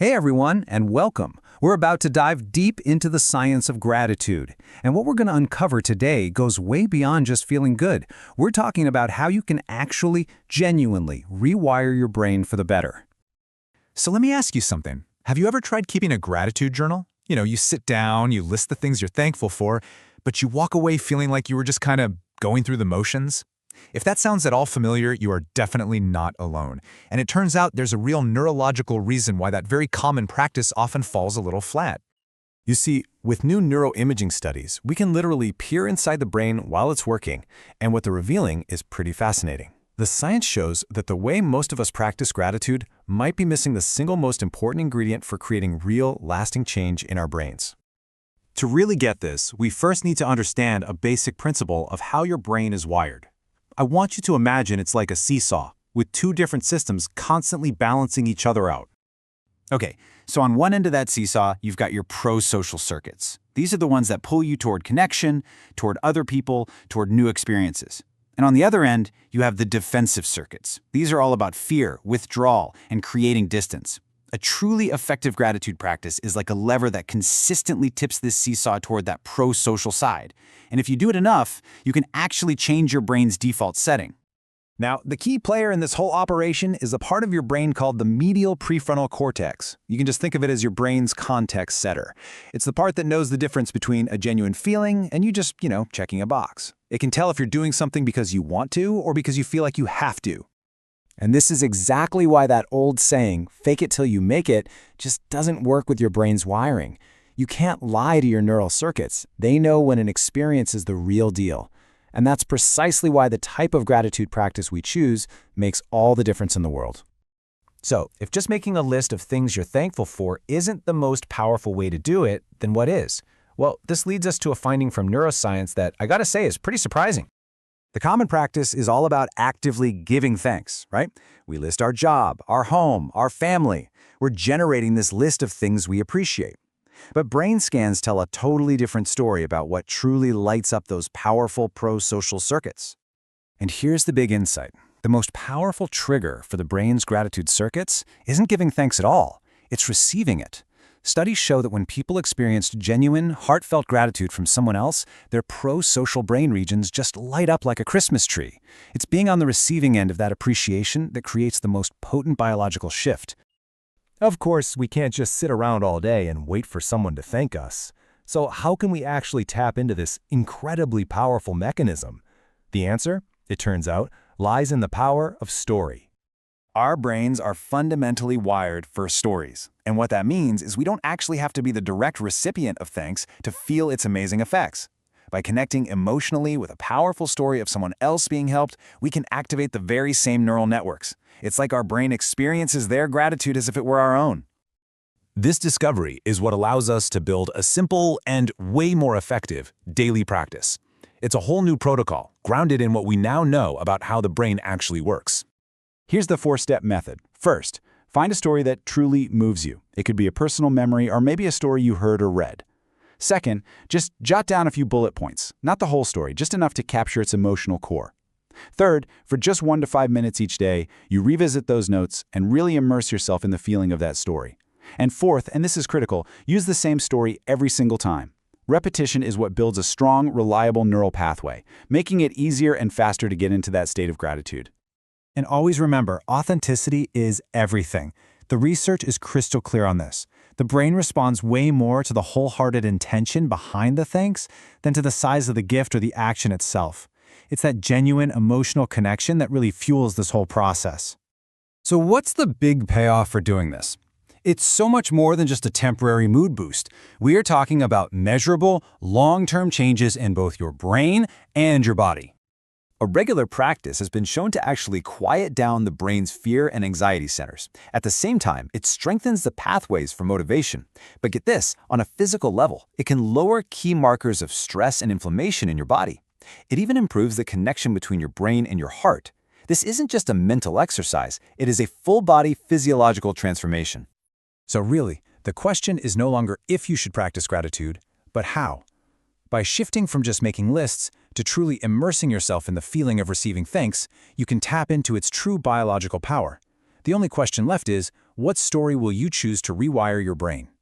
Hey everyone, and welcome. We're about to dive deep into the science of gratitude. And what we're going to uncover today goes way beyond just feeling good. We're talking about how you can actually, genuinely rewire your brain for the better. So let me ask you something. Have you ever tried keeping a gratitude journal? You sit down, you list the things you're thankful for, but you walk away feeling like you were just kind of going through the motions? If that sounds at all familiar, you are definitely not alone. And it turns out there's a real neurological reason why that very common practice often falls a little flat. You see, with new neuroimaging studies, we can literally peer inside the brain while it's working, and what they're revealing is pretty fascinating. The science shows that the way most of us practice gratitude might be missing the single most important ingredient for creating real, lasting change in our brains. To really get this, we first need to understand a basic principle of how your brain is wired. I want you to imagine it's like a seesaw, with two different systems constantly balancing each other out. Okay, so on one end of that seesaw, you've got your pro-social circuits. These are the ones that pull you toward connection, toward other people, toward new experiences. And on the other end, you have the defensive circuits. These are all about fear, withdrawal, and creating distance. A truly effective gratitude practice is like a lever that consistently tips this seesaw toward that pro-social side. And if you do it enough, you can actually change your brain's default setting. Now, the key player in this whole operation is a part of your brain called the medial prefrontal cortex. You can just think of it as your brain's context setter. It's the part that knows the difference between a genuine feeling and you just, checking a box. It can tell if you're doing something because you want to or because you feel like you have to. And this is exactly why that old saying, fake it till you make it, just doesn't work with your brain's wiring. You can't lie to your neural circuits. They know when an experience is the real deal. And that's precisely why the type of gratitude practice we choose makes all the difference in the world. So, if just making a list of things you're thankful for isn't the most powerful way to do it, then what is? Well, this leads us to a finding from neuroscience that I gotta say is pretty surprising. The common practice is all about actively giving thanks, right? We list our job, our home, our family. We're generating this list of things we appreciate. But brain scans tell a totally different story about what truly lights up those powerful pro-social circuits. And here's the big insight. The most powerful trigger for the brain's gratitude circuits isn't giving thanks at all. It's receiving it. Studies show that when people experience genuine, heartfelt gratitude from someone else, their pro-social brain regions just light up like a Christmas tree. It's being on the receiving end of that appreciation that creates the most potent biological shift. Of course, we can't just sit around all day and wait for someone to thank us. So how can we actually tap into this incredibly powerful mechanism? The answer, it turns out, lies in the power of story. Our brains are fundamentally wired for stories. And what that means is we don't actually have to be the direct recipient of thanks to feel its amazing effects. By connecting emotionally with a powerful story of someone else being helped, we can activate the very same neural networks. It's like our brain experiences their gratitude as if it were our own. This discovery is what allows us to build a simple and way more effective daily practice. It's a whole new protocol, grounded in what we now know about how the brain actually works. Here's the 4-step method. First, find a story that truly moves you. It could be a personal memory or maybe a story you heard or read. Second, just jot down a few bullet points, not the whole story, just enough to capture its emotional core. Third, for just 1 to 5 minutes each day, you revisit those notes and really immerse yourself in the feeling of that story. And fourth, and this is critical, use the same story every single time. Repetition is what builds a strong, reliable neural pathway, making it easier and faster to get into that state of gratitude. And always remember, authenticity is everything. The research is crystal clear on this. The brain responds way more to the wholehearted intention behind the thanks than to the size of the gift or the action itself. It's that genuine emotional connection that really fuels this whole process. So what's the big payoff for doing this? It's so much more than just a temporary mood boost. We are talking about measurable, long-term changes in both your brain and your body. A regular practice has been shown to actually quiet down the brain's fear and anxiety centers. At the same time, it strengthens the pathways for motivation. But get this, on a physical level, it can lower key markers of stress and inflammation in your body. It even improves the connection between your brain and your heart. This isn't just a mental exercise, it is a full-body physiological transformation. So really, the question is no longer if you should practice gratitude, but how. By shifting from just making lists to truly immersing yourself in the feeling of receiving thanks, you can tap into its true biological power. The only question left is, What story will you choose to rewire your brain?